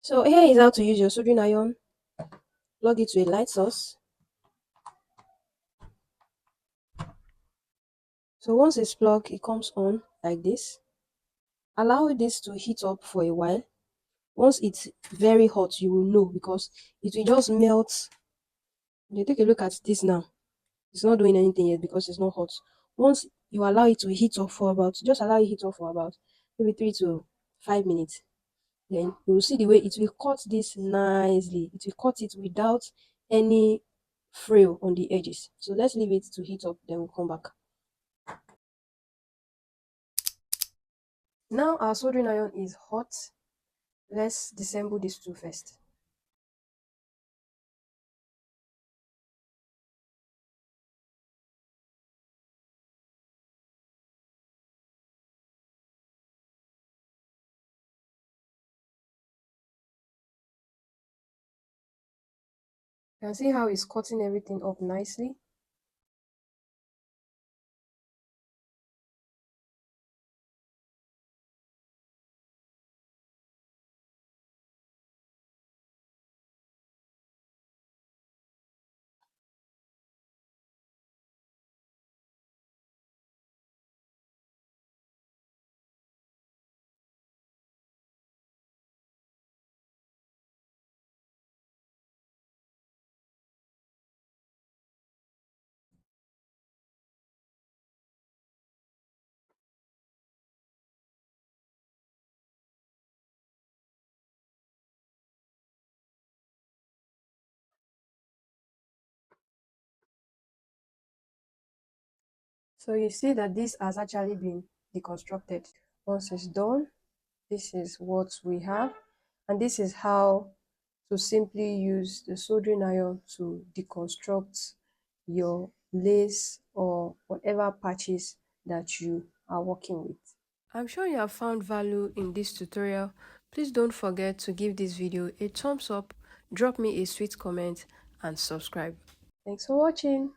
So here is how to use your soldering iron. Plug it to a light source. So once it's plugged, it comes on like this. Allow this to heat up for a while. Once it's very hot, you will know because it will just melt. You take a look at this now. It's not doing anything yet because it's not hot. Once you allow it to heat up for about, just allow it heat up for about maybe 3 to 5 minutes. Then you will see the way it will cut this nicely. It will cut it without any frill on the edges. So let's leave it to heat up, then we'll come back. Now our soldering iron is hot. Let's disassemble these two first. You can see how it's cutting everything up nicely. So you see that this has actually been deconstructed. Once it's done, this is what we have, and this is how to simply use the soldering iron to deconstruct your lace or whatever patches that you are working with. I'm sure you have found value in this tutorial. Please don't forget to give this video a thumbs up, drop me a sweet comment, and subscribe. Thanks for watching.